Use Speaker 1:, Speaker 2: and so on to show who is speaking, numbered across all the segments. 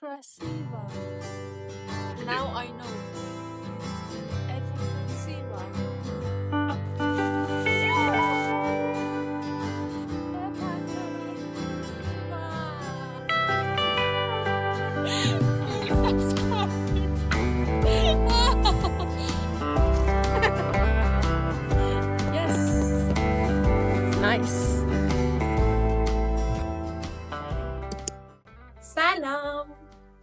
Speaker 1: Красиво. Now I know. Это красиво. Yes. Nice. سلام.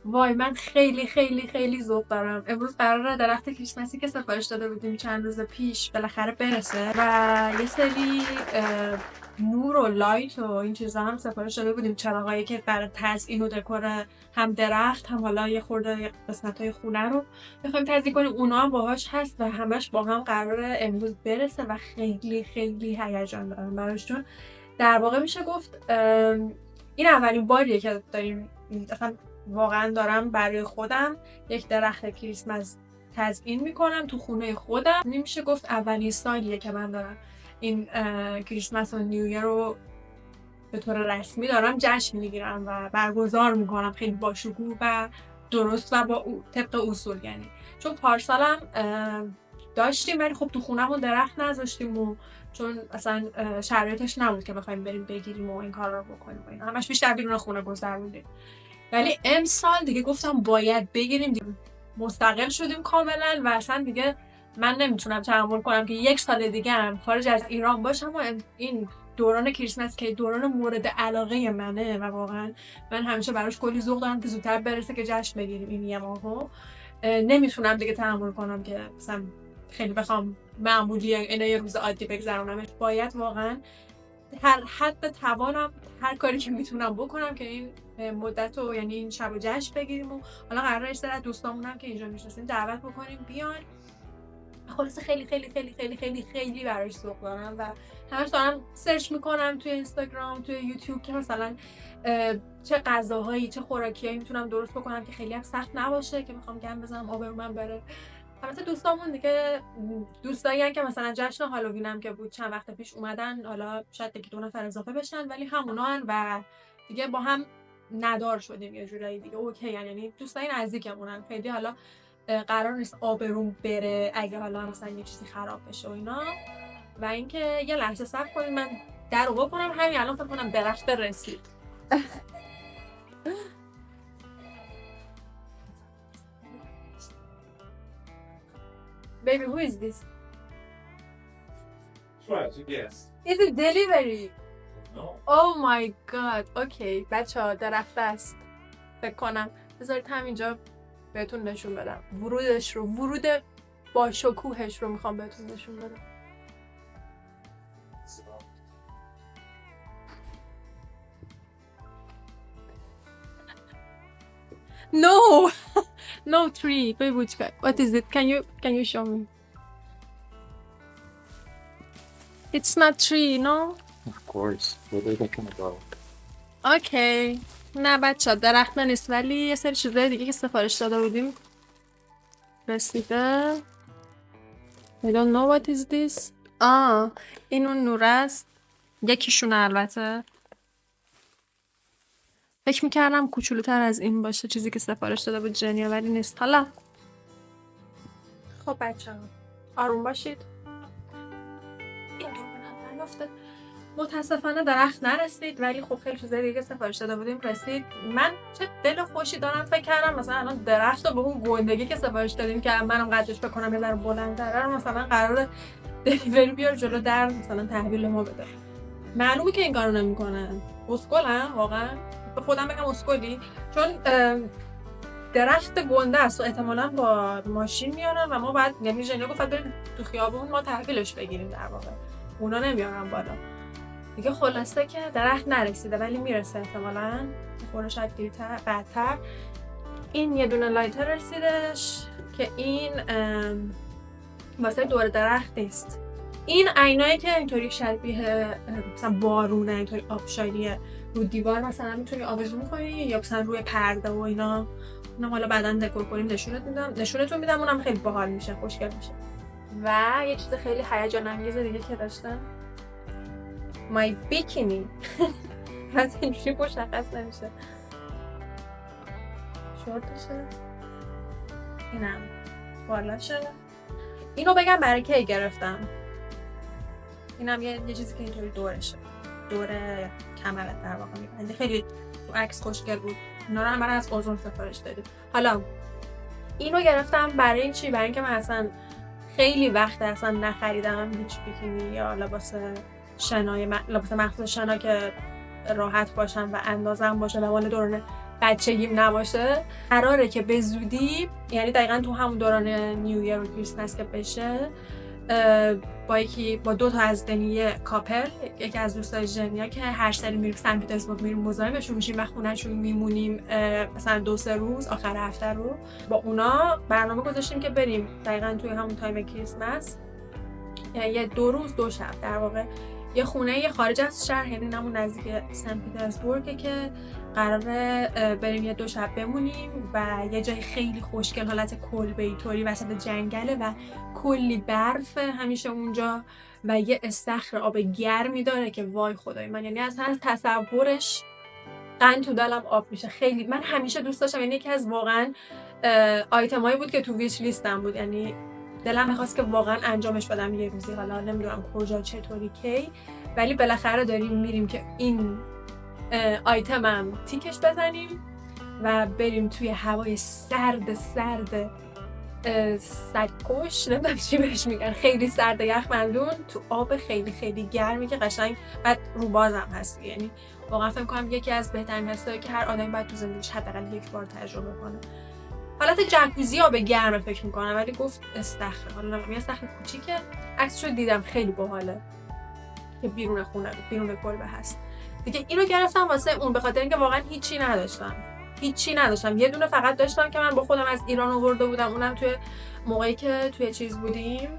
Speaker 1: وای من خیلی خیلی خیلی ذوق دارم. امروز قراره درخت کریسمسی که سفارش داده بودیم چند روز پیش بالاخره برسه و یه سری نور و لایت و این چیزا هم سفارش داده بودیم، چراغایی که برای تزیین و دکور هم درخت هم حالا یه خورده قسمت‌های خونه رو می‌خوایم تزیین کنیم. اونا هم باهاش هست و همش با هم قراره امروز برسه و خیلی خیلی هیجان دارم براش، چون در واقع میشه گفت این اولین باریه که داریم، اصلا واقعا دارم برای خودم یک درخت کریسمس تزیین میکنم تو خونه خودم. نمیشه گفت اولین سالیه که من دارم این کریسمس و نیویر رو به طور رسمی دارم جشن میگیرم و برگزار میکنم خیلی باشکوه و درست و با طبق اصول. یعنی چون پارسالم داشتیم ولی خب تو خونه‌مون درخت نذاشتیم و چون اصلا شرایطش نبود که بخوایم بریم بگیریم و این کارا رو بکنیم و اینا، همش بیشتر بیرون خونه گذروندیم. ولی امسال دیگه گفتم باید بگیریم دیگه. مستقل شدیم کاملا و اصلا دیگه من نمیتونم تحمل کنم که یک سال دیگه هم خارج از ایران باشم و این دوران کریسمس که دوران مورد علاقه منه و واقعا من همیشه براش کلی ذوق دارم که زودتر برسه که جشن بگیریم این یه ماهو. نمیتونم دیگه تحمل کنم که مثلا خیلی بخوام معمولی اینا یه روز عادی بگذرونمش. باید واقعا هر حد توانم هر کاری که میتونم بکنم که این مدت رو، یعنی این شب و جشن بگیریم و حالا قراره اشتر از دوستامونم که اینجا میشناسیم دعوت بکنیم بیان. خلاصه خیلی خیلی خیلی خیلی خیلی خیلی براش ذوق دارم و همش دارم سرچ میکنم توی اینستاگرام توی یوتیوب که مثلا چه غذاهایی چه خوراکیایی میتونم درست بکنم که خیلی هم سخت نباشه که میخوام گم بزنم آبرومم بره. البته دوستامون دیگه دوستایی که مثلا جشن هالووینم که بود چند وقت پیش اومدن، حالا شاید یکی دو نفر اضافه بشن ولی همونان و دیگه با هم ندار شدیم یه جورایی دیگه اوکی. یعنی دوستای نزدیکمونن، خیلی حالا قرار نیست آبروم بره اگه حالا مثلا یه چیزی خراب بشه و اینا. و اینکه یه لحظه صبر کنید من در رو بکنم، همین الان فکر کنم درخت رسید. Baby, who is this?
Speaker 2: Try to guess.
Speaker 1: Is it delivery?
Speaker 2: No.
Speaker 1: Oh my god. Okay. بچه‌ها درخت است. فکر کنم بذارید همینجا بهتون نشون بدم. ورود با شکوهش رو میخوام بهتون نشون بدم. No. No tree. Babuchka. What is it? Can you show me? It's not tree, no?
Speaker 2: Of course. What are you talking about?
Speaker 1: Okay. نه بچه درخت نیست ولی یه سری چیزای دیگه که سفارش داده بودیم رسیده. I don't know what is this. این اون نور است. یکیشونه البته. فکر میکردم کوچولوتر از این باشه چیزی که سفارش داده بود جنیا، ولی نیست. حالا خب بچه ها آروم باشید. این دور به نظر افتاد. متاسفانه درخت نرسید ولی خب خیلی چیزای دیگه سفارش داده بودیم رسید. من چه دل خوشی دارم، فکر کردم مثلا الان درخت رو به اون گندگی که سفارش دادیم که منم قدش بکنم یه ذره بلندتره رو مثلا قراره دلیوری بیار جلو در مثلا تحویل ما بده. معلومه که این کارو نمیکنن. اسکلن واقعا. به خودم بگم اسکلی، چون درخت گنده است و احتمالاً با ماشین میارن و ما بعد یعنی جنیا گفت بریم تو خیابون ما تحویلش بگیریم، در واقع اونا نمیارن بالا دیگه. خلاصه که درخت نرسیده ولی میرسه احتمالاً خورده شاید دیرتر بعدتر. این یه دونه لایتر رسیدش که این واسه دور درخت نیست. این عینایی که اینطوری شبیه مثلا بارونه، اینطوری آبشاریه رو دیوار مثلا میتونی آویزون کنی یا مثلا روی پرده و اینا. اونم حالا بعداً دکور کنیم نشونتون میدم. اونم خیلی باحال میشه، خوشگل میشه. و یه چیز خیلی هیجان انگیز دیگه که داشتم مای بیکینی. حتی اینجوری مشخص نمیشه. شورتشه، اینم بالاشه. اینو بگم برای کی گرفتم. اینم یه چیزی که اینطوری دورشه، دور کمرت در واقع میبنده. خیلی تو عکس خوشگل بود. اینا رو هم من از آزون سفارش دادیم. حالا اینو گرفتم برای این چی؟ برای اینکه من اصلا خیلی وقت اصلا نخریدم هیچ بیکینی یا لباس شنای لباس مخصوص شنا که راحت باشم و اندازم باشه و مال دوران بچگیم نباشه. قراره که به زودی، یعنی دقیقاً تو همون دوران نیو ایر و کریسمس که بشه، با دو تا از دنیه کاپل، یکی از دوستای ژنیا که هر سری میریم سن پترزبورگ، میریم مزاحمشون میشیم و خونه‌شون میمونیم مثلا 2-3 روز آخر هفته رو، با اونا برنامه گذاشتیم که بریم دقیقاً توی همون تایم کریسمس یه 2 روز 2 شب در واقع یه خونه خارج از شهر، یعنی همون نزدیک سن پترزبورگ که قراره بریم یه 2 شب بمونیم و یه جای خیلی خوشگل، حالت کلبه‌ای طوری وسط جنگله و کلی برف همیشه اونجا و یه استخر آب گرمی داره که وای خدای من، یعنی اصلا تصورش قند تو دلم آب میشه. خیلی من همیشه دوست داشتم، یعنی یکی از واقعا آیتمایی بود که تو ویش لیستم بود، یعنی دلم میخواست که واقعا انجامش بدم یه روزی. حالا نمیدونم کجا، چطوری، کی، ولی بالاخره داریم میریم که این آیتمم تیکش بزنیم و بریم توی هوای سرد سگکش، نمیدونم چی بهش میگن، خیلی سرد یخبندون تو آب خیلی خیلی گرمی که قشنگ بعد روبازم هست. یعنی واقعا فکر می‌کنم یکی از بهترین حسایی که هر آدمی باید تو زندگیش حداقل یک بار تجربه کنه. حالت جکوزی آب گرم فکر می‌کنم، ولی گفت استخر. حالا یه استخر کوچیکه، عکسشو دیدم خیلی باحاله که بیرون خونه، بیرون کلبه هست دیگه. اینو گرفتم واسه اون، به خاطر اینکه واقعا هیچی نداشتم. یه دونه فقط داشتم که من با خودم از ایران آورده بودم، اونم توی موقعی که توی چیز بودیم،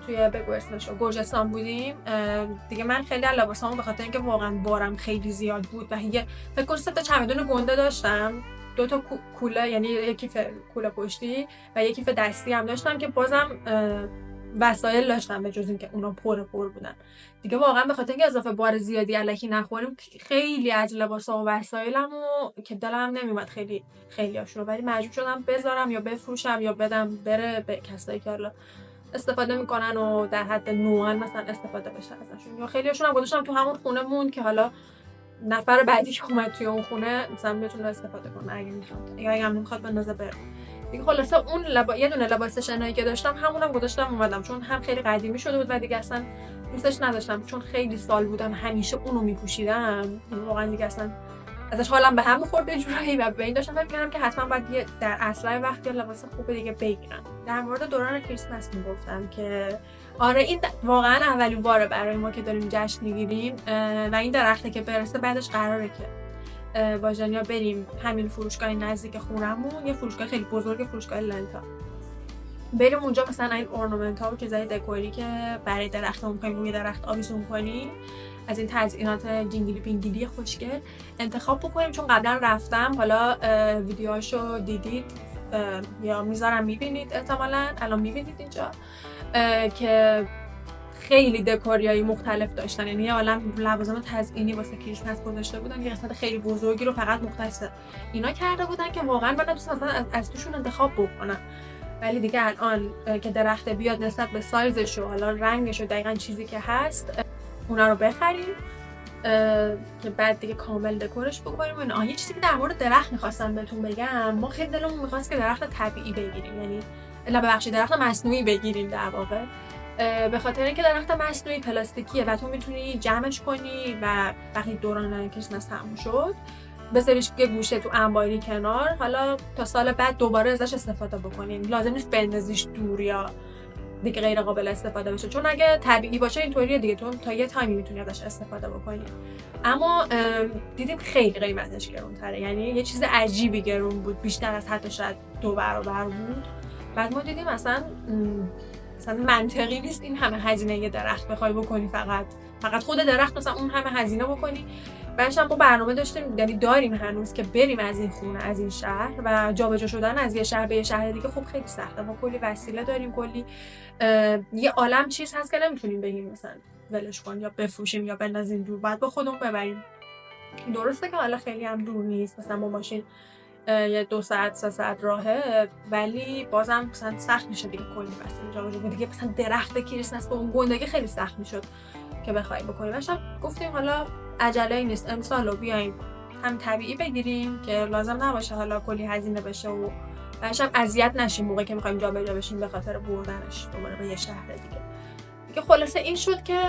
Speaker 1: توی بگو اسمشو، گرجستان بودیم دیگه. من خیلی لباسامو به خاطر اینکه واقعا بارم خیلی زیاد بود و فکر کنم 3 تا چمدون گنده داشتم، 2 تا کوله، یعنی یک کیف کوله پشتی و یک کیف دستی هم داشتم که بازم وسایل داشتم به جز اینکه اونا پر بودن دیگه. واقعا به خاطر اینکه اضافه بار زیادی الکی نخوریم، خیلی از لباسا و وسایلمو که دلم نمیومد خیلی هاشون رو، ولی مجبور شدم بذارم یا بفروشم یا بدم بره به کسایی که حالا استفاده میکنن و در حد نوعن مثلا استفاده بشه ازشون، یا خیلی هاشون هم گذاشتم تو همون خونه مون که حالا نفر بعدی که اومد توی اون خونه مثلا بتونه استفاده کنه اگه میخواد، یا اگه هم نمیخواد بندازه بره دیگه. خلاصه اون یه دونه لباس شنایی که داشتم همونم گذاشتم اومدم، چون هم خیلی قدیمی شده بود و دیگه اصلا دوستش نداشتم، چون خیلی سال بودم همیشه اونو میپوشیدم، واقعا دیگه اصلا ازش حالم به هم می‌خورد جورایی و به این داشتم فکر می‌کردم که حتما باید در اسرع وقت یا لباس خوب دیگه بگیرم. در مورد دوران کریسمس میگفتم که آره این واقعا اولین باره برای ما که داریم جشن میگیریم و این درخته که برسه بعدش قراره که با ژنیا بریم همین فروشگاه نزدیک خونمون، یه فروشگاه خیلی بزرگ، فروشگاه لنتا، بریم اونجا مثلا این اورنامنت‌ها و چیزای دکوری که برای درختمون می‌خوایم روی درخت آویزون کنیم، از این تزیینات جینگلی پینگلی خوشگل انتخاب بکنیم. چون قبلا رفتم، حالا ویدیوهاشو دیدید یا میذارم میبینید، احتمالاً الان میبینید اینجا که خیلی دکوریایی مختلف داشتن، یعنی یه عالم لوازم تزیینی واسه کریسمس گذاشته بودن، یه قسمت خیلی بزرگی رو فقط مختص اینا کرده بودن که واقعا من دوست داشتم از توشون انتخاب بکنم. ولی دیگه الان که درخت بیاد نسبت به سایزش و حالا رنگش و دقیقاً چیزی که هست اونا رو بخریم که بعد دیگه کامل دکورش بکنیم. یه چیزی که در مورد درخت می‌خواستم بهتون بگم، ما خیلی دلمون می‌خواست که درخت طبیعی بگیریم، یعنی درخت مصنوعی بگیریم در واقع، به خاطر اینکه درخت مصنوعی پلاستیکیه و تو میتونی جمعش کنی و وقتی دوران کریسمس تموم شد بذاریش یه گوشه تو انباری کنار، حالا تا سال بعد دوباره ازش استفاده بکنیم، لازم نیست بندازیش دور یا دیگه غیر قابل استفاده بشه. چون اگه طبیعی باشه اینطوریه دیگه، تو تا یه تایمی میتونی ازش استفاده بکنی. اما دیدیم خیلی قیمتش گرون‌تره، یعنی یه چیز عجیبی گرون بود، بیشتر از حتی شاید 2 برابر بود. بعد ما دیدیم مثلا منطقی نیست این همه هزینه یه درخت بخوای بکنی، فقط خود درخت مثلا اون همه هزینه بکنی. بعدش هم ما برنامه داشتیم، یعنی داریم هنوز که بریم از این خونه، از این شهر، و جابجا شدن از یه شهر به یه شهر دیگه خب خیلی سخته. ما کلی وسیله داریم، کلی یه عالم چیز هست که نمیتونیم بگیم مثلا ولش کن یا بفروشیم یا بندازیم دور، بعد با خودمون ببریم. درسته که حالا خیلی هم دور نیست، مثلا با ماشین یه 2 ساعت 3 ساعت راهه، ولی بازم مثلا سخت میشه دیگه کلی بس اینجا باشه دیگه. مثلا درخت کریسمس با اون گندگی خیلی سخت میشد که بخوای بکنیم. داشتم گفتیم حالا عجله نیست، امسالو بیایم هم طبیعی بگیریم که لازم نباشه حالا کلی هزینه بشه و بعدشم اذیت نشیم موقعی که میخوایم جابجا بشیم به خاطر بردنش دوباره به یه شهر دیگه. خلاصه این شد که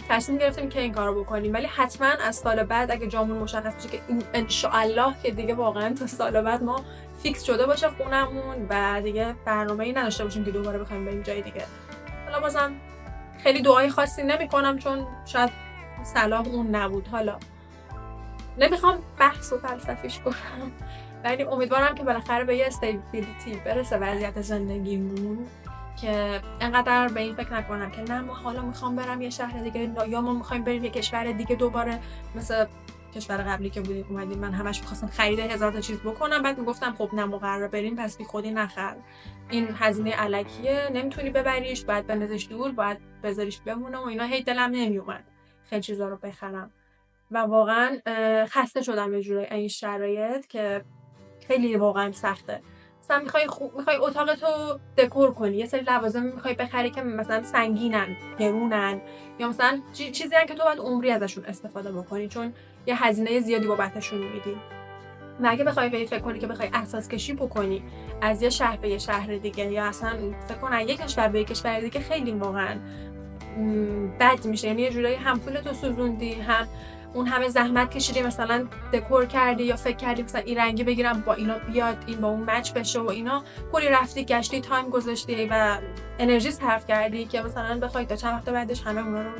Speaker 1: تصمیم گرفتیم که این کارو بکنیم، ولی حتما از سال بعد اگه جامون مشخص بشه که ان شاءالله که دیگه واقعا تا سال بعد ما فیکس شده باشه خونمون و دیگه برنامه‌ای نداشته باشیم که دوباره بخوایم بریم جای دیگه. حالا بازم خیلی دعای خاصی نمی‌کنم چون شاید صلاح اون نبود. حالا نمیخوام بحث و فلسفیش کنم، ولی امیدوارم که بالاخره به یه استیبیلیتی برسه وضعیت زندگیمون که انقدر به این فکر نکنم که نه ما حالا میخوام برم یه شهر دیگه یا ما میخوایم بریم یه کشور دیگه دوباره مثل کشور قبلی که بودیم اومدیم من همش میخواستم خرید 1000 تا چیز بکنم، بعد میگفتم خب نه ما قراره بریم پس بی خودی نخر، این هزینه الکیه نمیتونی ببریش، باید بندازیش دور، باید بذاریش بمونه و اینا. هی دلم نمیومد خیلی چیزا رو بخرم و واقعا خسته شدم یه جوری این شرایط که خیلی واقعا سخته. مثلا میخوای اتاقتو دکور کنی، یه سری لوازم میخوای بخری که مثلا سنگینن، گرونن، یا مثلا چیزی که تو باید عمری ازشون استفاده بکنی چون یه هزینه زیادی بابتشون میدی. و اگه بخوای فکر کنی که بخوای اساس کشی بکنی از یه شهر به یه شهر دیگه، یا اصلا فکر کن از یه کشور به یه کشور دیگه، خیلی واقعا بد میشه. یعنی یه جورایی هم پولتو سوزوندی، هم اون همه زحمت کشیدی مثلا دکور کردی یا فکر کردی مثلا این رنگی بگیرم با اینا بیاد این با اون مچ بشه و اینا، کلی رفتی گشتی تایم گذاشتی و انرژی صرف کردی که مثلا بخوای تا چند وقت بعدش همه اونا رو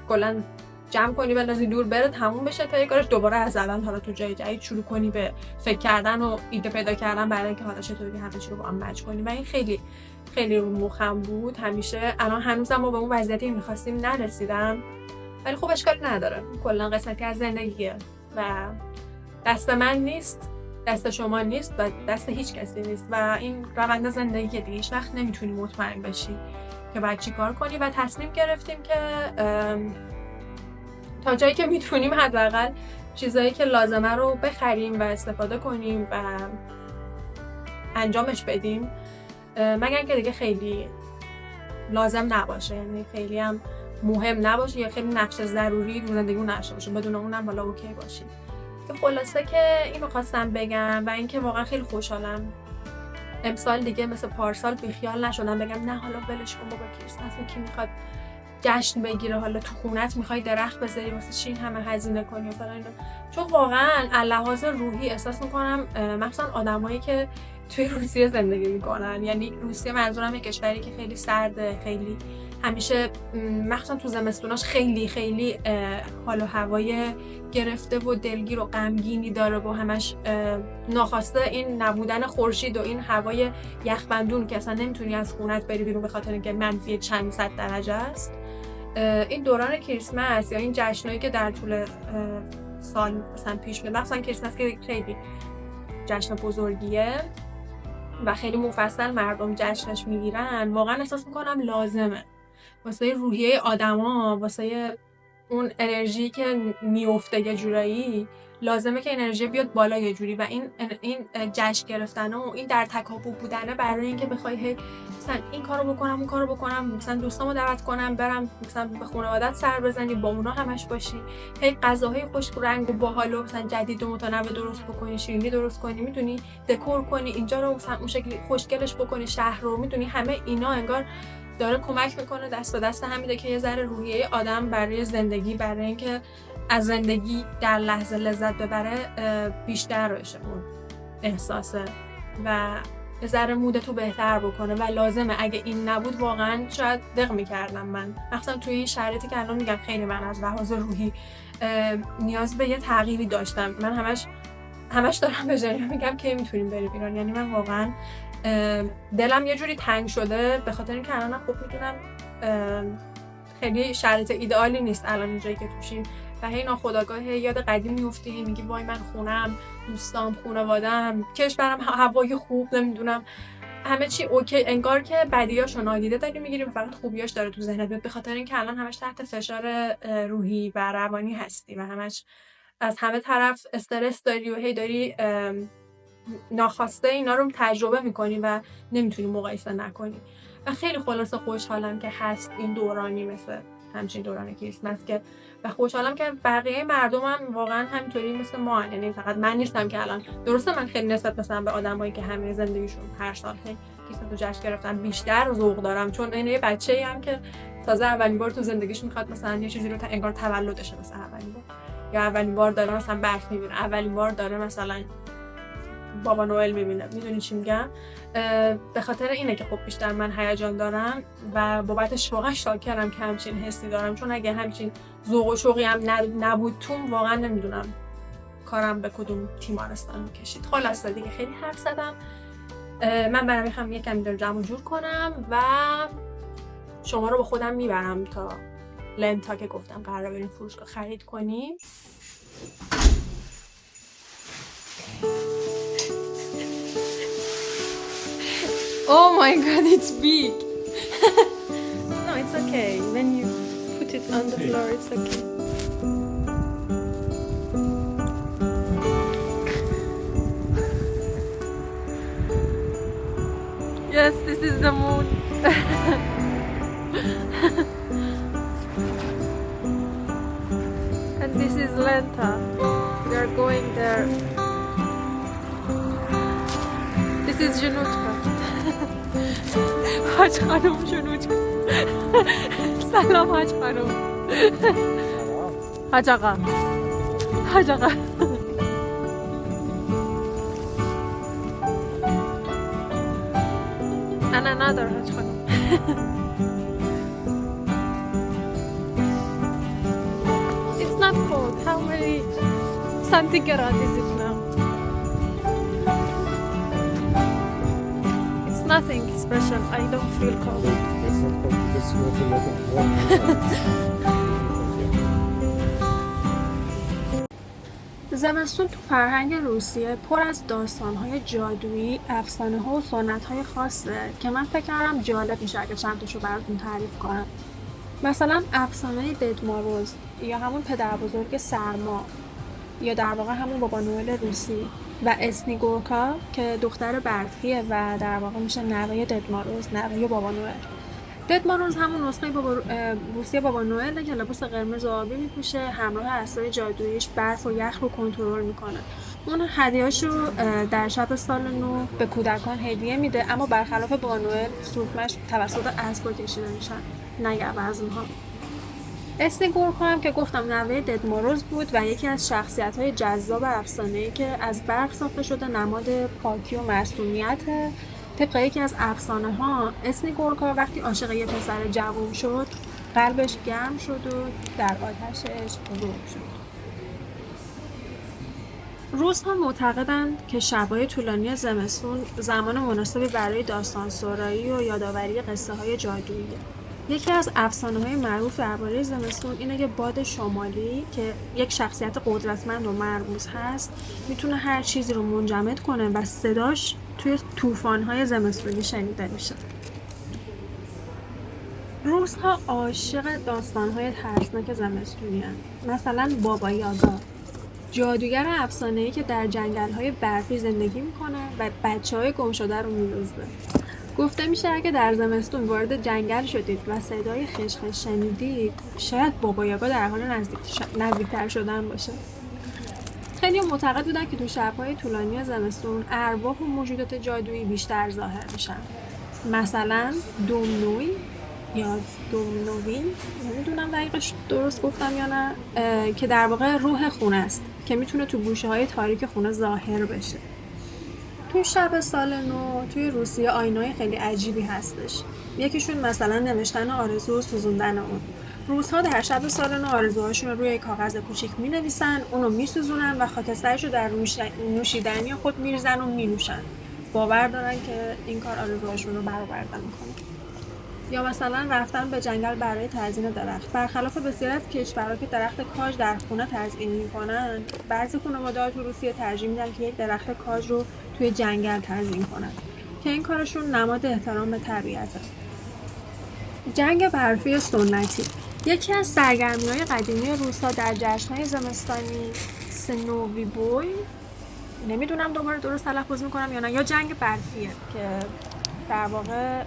Speaker 1: کلا جمع کنی بندازی دور بره تموم بشه تا یه کارش دوباره از اول حالا تو جای جدید شروع کنی به فکر کردن و ایده پیدا کردن برای اینکه حالا چطوری همه چی رو با هم مچ کنی. و این خیلی خیلی رو مخم بود همیشه. الان هنوزم ما به اون وضعیتی می‌خواستیم نرسیدم، ولی خب اشکالی نداره، کلا قسمتی از زندگیه و دست من نیست، دست شما نیست و دست هیچ کسی نیست و این روند زندگیه دیگه. هیچ وقت نمیتونی مطمئن بشی که باید چی کار کنی و تصمیم گرفتیم که تا جایی که میتونیم حداقل چیزایی که لازمه رو بخریم و استفاده کنیم و انجامش بدیم، مگر که دیگه خیلی لازم نباشه، یعنی خیلی هم مهم نباشه یا خیلی نقش ضروری رو زندگیمون نشه باشه، بدون اونم حالا اوکی باشیم. که خلاصه که اینو خواستم بگم و اینکه واقعا خیلی خوشحالم امسال دیگه مثل پارسال بیخیال نشدم بگم نه حالا ولش کن بابا کریسمس کی میخواد جشن بگیره، حالا تو خونت میخوای درخت بذاری واسه چی همه هزینه کنی و فلان اینا. چون واقعا لحاظ روحی احساس میکنم مخصوصا آدمایی که توی روسیه زندگی میکنن، یعنی روسیه منظورم یه کشوری که خیلی سرده، خیلی همیشه مخصوصا تو زمستوناش خیلی خیلی حال و هوای گرفته و دلگیر و غمگینی داره و همش ناخواسته این نبودن خورشید و این هوای یخبندون که اصلا نمیتونی از خونت بری بیرون به خاطر اینکه منفی چند صد درجه است. این دوران کریسمس یا این جشنایی که در طول سال مثلا پیش میاد، مثلا کریسمس که خیلی جشن بزرگیه و خیلی مفصل مردم جشنش میگیرن، واقعا احساس میکنم لازمه واسه روحیه آدما، واسه اون انرژی که میفته یه جورایی لازمه که انرژی بیاد بالا یه جوری و این جشن گرفتن و این در تکاپو بودنه برای اینکه بخوای هی مثلا این کارو بکنم اون کارو بکنم، مثلا دوستامو دعوت کنم برم مثلا به خانواده‌ات سر بزنی با اونا همش باشی، هی غذاهای خوش رنگ و باحال و مثلا جدید و متنوع درست بکنی، شیرینی درست کنی، میتونی دکور کنی اینجا رو مثلا اون شکلی خوشگلش بکنی شهر رو، میتونی همه اینا انگار داره کمک میکنه دست به دست همیده که یه ذره روحیه آدم برای زندگی، برای اینکه از زندگی در لحظه لذت ببره بیشتر بشه اون احساسه و یه ذره مودتو بهتر بکنه و لازمه. اگه این نبود واقعا شاید دق میکردم من، مثلا توی این شرایطی که الان میگم خیلی من از لحاظ روحی نیاز به یه تغییری داشتم. من همش دارم به جریان میگم که میتونیم بریم ایران، یعنی من واقعا دلم یه جوری تنگ شده به خاطر اینکه الان خوب میدونم خیلی شرایط ایدئالی نیست الان اینجایی که توشیم و هی ناخودآگاه یاد قدیم میفتی، میگی وای من خونم، دوستام، خانواده‌ام، کشورم، هوای خوب، نمیدونم همه چی اوکی، انگار که بدیاشو نادیده داری میگیری و فقط خوبیاش داره تو ذهنت میاد، به خاطر اینکه الان همش تحت فشار روحی و روانی هستی و همش از همه طرف استرس داری و هی داری ناخواسته اینا رو تجربه میکنی و نمیتونی مقایسه نکنی. و خیلی خلاصه خوشحالم که هست این دورانی مثل همچین دوران کریسمس که و خوشحالم که بقیه مردم هم واقعا همینطوری مثل ما، یعنی فقط من نیستم که الان درسته من خیلی نسبت مثلا به آدمایی که همه زندگیشون هر سال کریسمس رو جشن گرفتن بیشتر ذوق دارم، چون این یه بچه‌ای هم که تازه اولین بار تو زندگیش میخواد مثلا یه چیزی رو انگار تولدشه مثلا اولین بار، یا اولین بار داره مثلا برف میبینه، اولین بار داره مثلا بابا نوئل میبینه. میدونی چی میگم؟ به خاطر اینه که خب بیشتر من هیجان دارم و بابتش واقعا شاکرم که همچین حسی دارم، چون اگه همچین ذوق و شوقی هم نبود توم واقعا نمیدونم کارم به کدوم تیمارستان میکشید. خلاصه دیگه خیلی حرف زدم. من برام میخوام یکم دل جمع جور کنم و شما رو با خودم میبرم تا لنتا که گفتم قراره بریم فروشگاه خرید کنیم. Oh my god, it's big. No, it's okay. When you put it on the floor, it's okay. Yes, this is the moon. And this is Lenta. We are going there. This is Junuchka. حاج خانم جنوچکا. سلام حاج خانم. حاج آقا. حاج آقا. And another حاج خانم. It's not cold. How many centigrade is it now? It's nothing special. I don't feel cold. زمستون تو فرهنگ روسیه پر از داستان‌های جادویی، افسانه‌ها و سنت‌های خاصه که من فکر کردم جالب میشه اگه چند تاشو براتون تعریف کنم. مثلا افسانه ددماروز یا همون پدر بزرگ سرما یا در واقع همون بابا نوئل روسی و اسنیگورکا که دختر برفیه و در واقع میشه نوه ددماروز، نوه بابا نوئل. ددماروز همون نسخه روسی بابا نوئل که لباس قرمز و آبی میپوشه، همراه اسبای جادوییش برف و یخ رو کنترل میکنه. اون هدیه‌اشو در شب سال نو به کودکان هدیه میده، اما برخلاف بابا نوئل سوختمش توسط اسبا کشیده میشن، نه گوزن‌ها. اسنیگورکا هم که گفتم نوه ددماروز بود و یکی از شخصیت‌های جذاب افسانه‌ای که از برق ساخته شده نماد پاکی و معصومیت. طبق یکی از افسانه‌ها اسنیگورکا وقتی عاشق یه پسر جوان شد قلبش گرم شد و در آتشش بزرگ شد. روس‌ها معتقدند که شب‌های طولانی زمستون زمان مناسبی برای داستان‌سرایی و یادآوری قصه‌های جادوییه. یکی از افسانه‌های معروف درباره زمستون اینه که باد شمالی که یک شخصیت قدرتمند و مرموز هست میتونه هر چیزی رو منجمد کنه و صداش توی طوفان‌های زمستونی شنیده میشه. روس‌ها عاشق داستان‌های ترسناک زمستونی هستند. مثلا بابا یاگا، جادوگر افسانه‌ای که در جنگل‌های برفی زندگی میکنه و بچه‌های گمشده رو می‌دزده. گفته میشه اگه در زمستون وارد جنگل شدید و صدای خشخش شنیدید شاید بابا یاگا در حال نزدیکتر شدن باشه. خیلی معتقد بودن که تو شب‌های طولانی زمستون ارواح و موجودات جادویی بیشتر ظاهر میشن. مثلا دومنوی یا دومنوین، نمیدونم دقیقش درست گفتم یا نه، که در واقع روح خونه است که میتونه تو گوشه‌های تاریک خونه ظاهر بشه. تو شب سال نو توی روسیه آیین‌های خیلی عجیبی هستش. یکیشون مثلا نوشتن آرزو و سوزوندن اون. روس‌ها در شب سال نو آرزوهاشون رو روی کاغذ کوچیک می‌نویسن، اونو می‌سوزونن و خاکسترش رو در نوشیدنی خود می‌ریزن و می‌نوشن. باور دارن که این کار آرزوهاشون رو برآورده می‌کنه. یا مثلا رفتن به جنگل برای تزیین درخت. برخلاف بسیاری از کشورها که درخت کاج در خونه تزیین می‌کنن، بعضی خانواده‌ها تو روسیه ترجیح میدن که یک درخت کاج رو توی جنگل تزیین کنن که این کارشون نماد احترام به طبیعته. جنگ برفی سنتی یکی از سرگرمی‌های قدیمی روس‌ها در جشن‌های زمستانی سنووی بوی نمیدونم دوباره درست تلفظ میکنم یا نه، یا جنگ برفیه که در واقع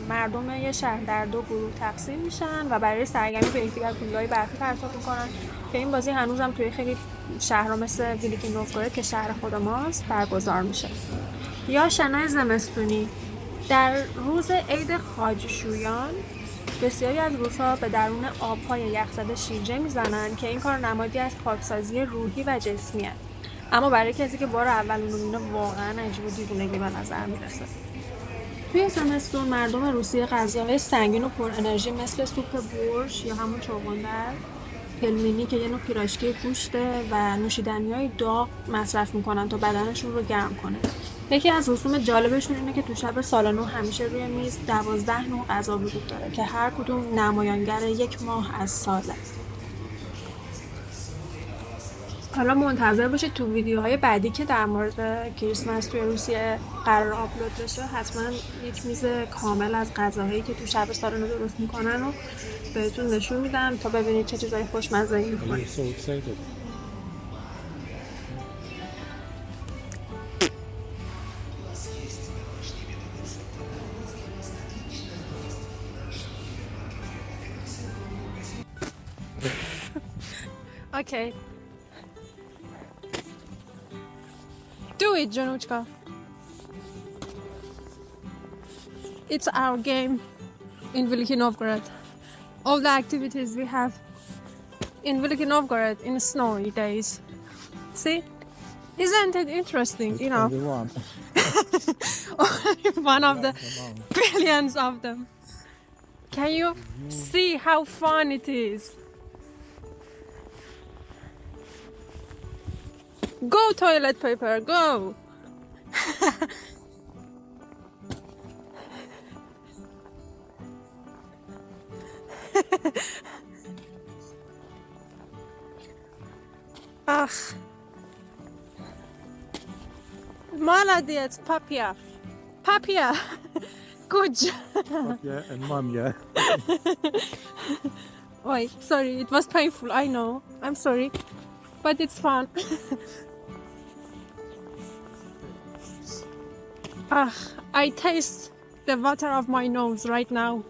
Speaker 1: مردم یه شهر در دو گروه تقسیم میشن و برای سرگرمی به یکدیگر گلوله‌های برفی پرتاب میکنن که این بازی هنوزم توی خیلی شهرها مثل ویلیکی نوفگوراد که شهر خود ماست برگزار میشه. یا شنای زمستونی. در روز عید خواجشویان بسیاری از روس‌ها به درون آب‌های یخزده شیرجه میزنن که این کار نمادی از پاکسازی روحی و جسمیه. اما برای کسی که بار اول اونو میبینه واقعا عجیب و دیوونگی به نظر میرسه. توی زمستون مردم روسیه غذاهای سنگین و پر انرژی مثل سوپ بورش یا همون چوغندر، پلمینی که یه نوع پیراشکی گوشته و نوشیدنی‌های داغ مصرف میکنن تا بدنشون رو گرم کنه. یکی از رسوم جالبشون اینه که تو شب سال نو همیشه روی میز 12 نوع غذا وجود داره که هر کدوم نمایانگر یک ماه از ساله. حالا منتظر باشید تو ویدیوهای بعدی که در مورد کریسمس توی روسیه قرار آپلود بشه، حتما یک میز کامل از غذاهایی که تو شب سال نو درست میکنن و بهتون نشون میدم تا ببینید چه چیزای خوشمزه‌ای میکنن.
Speaker 2: So excited.
Speaker 1: Okay. Do it, Januchka. It's our game in Veliky Novgorod. All the activities we have in Veliky Novgorod in snowy days. See? Isn't it interesting? You know,
Speaker 2: Everyone.
Speaker 1: one of the billions of them. Can you see how fun it is? Go toilet paper, go! Ach. Молодец, Papia. Papia. Good job.
Speaker 2: Yeah, and mom, yeah.
Speaker 1: Oi, sorry, it was painful, I know. I'm sorry. But it's fun. I taste the water of my nose right now.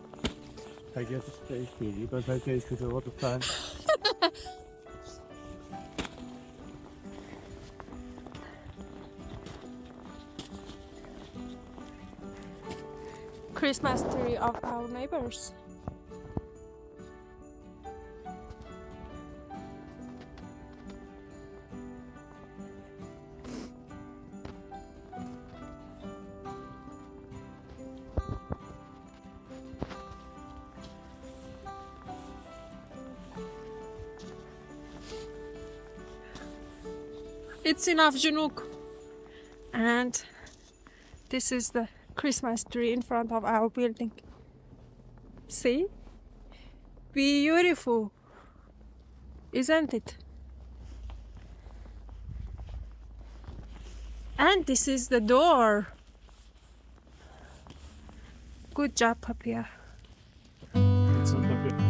Speaker 2: I guess it's tasty because I tasted a lot of times.
Speaker 1: Christmas tree of our neighbors. It's enough, Januk. And this is the Christmas tree in front of our building. See? Beautiful. Isn't it? And this is the door. Good job, Papia.
Speaker 2: It's not that good.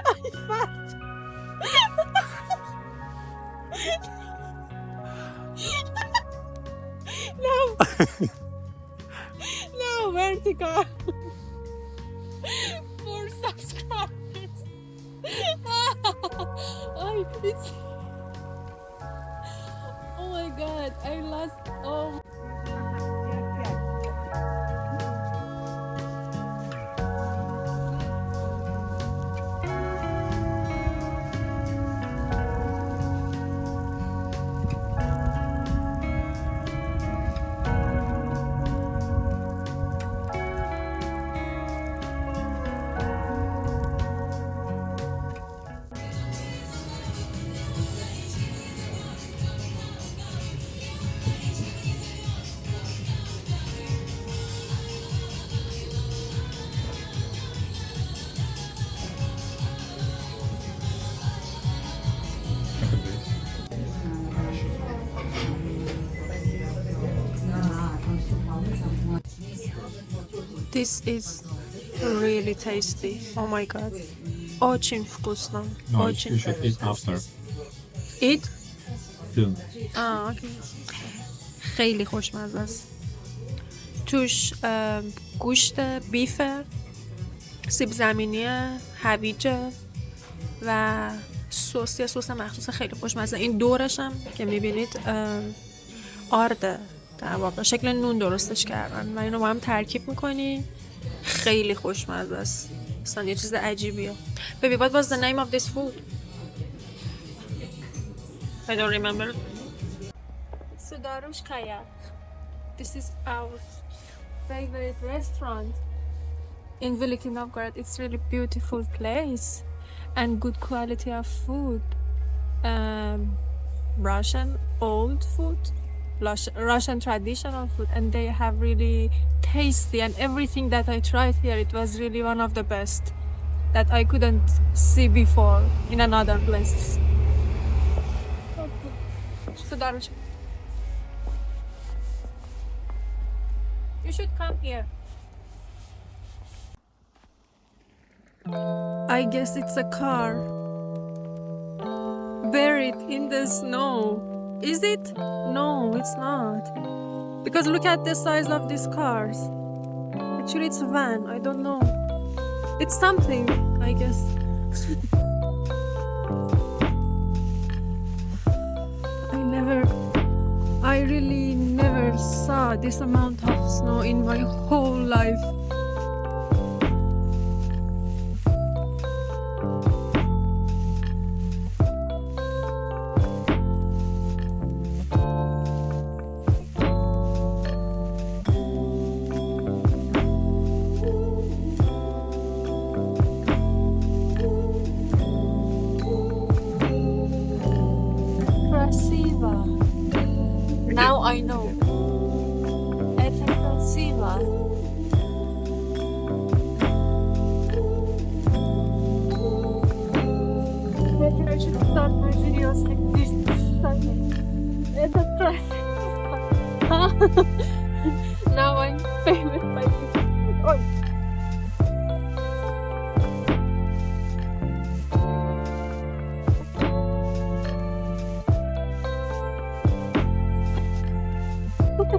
Speaker 1: I fart. No. No, vertical. 4 subscribers. It's... Oh my god, I lost. Oh. This is really tasty. Oh my god. Очень вкусно.
Speaker 2: No,
Speaker 1: Очень.
Speaker 2: you should eat after.
Speaker 1: Eat?
Speaker 2: Soon.
Speaker 1: اوکی. خیلی خوشمزه است. توش گوشت بیفه، سیب زمینی، هویجه و سس، یه سس مخصوص خیلی خوشمزه. این دورش هم که میبینید آرده، در واقع شکل نون درستش کردن و اینو با هم ترکیب میکنی. خیلی خوشمزه است. اصلا یه چیز عجیبیه. Baby, what was the name of this food? I don't remember. Sudarushkaya. This is our favorite restaurant in Veliki Novgorod. It's really beautiful place and good quality of food. Russian old food, Russian traditional food, and they have really tasty, and everything that I tried here, it was really one of the best that I couldn't see before in another place. Sudarushkaya. You should come here. I guess it's a car buried in the snow. Is it? No, it's not. Because look at the size of these cars. Actually, it's a van. I don't know. It's something, I guess. I really never saw this amount of snow in my whole life. Krasiva. Now I know. Это красиво. Maybe I should start my videos like this. Это красиво. Now I'm famous by this. Ой. Это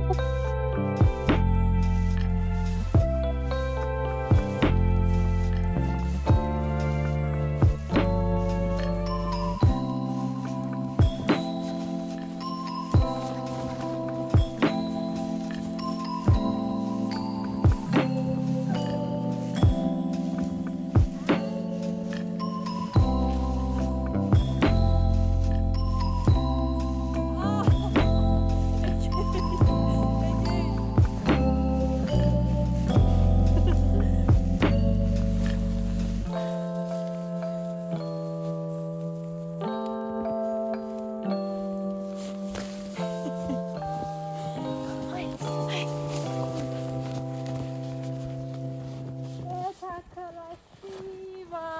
Speaker 1: красиво!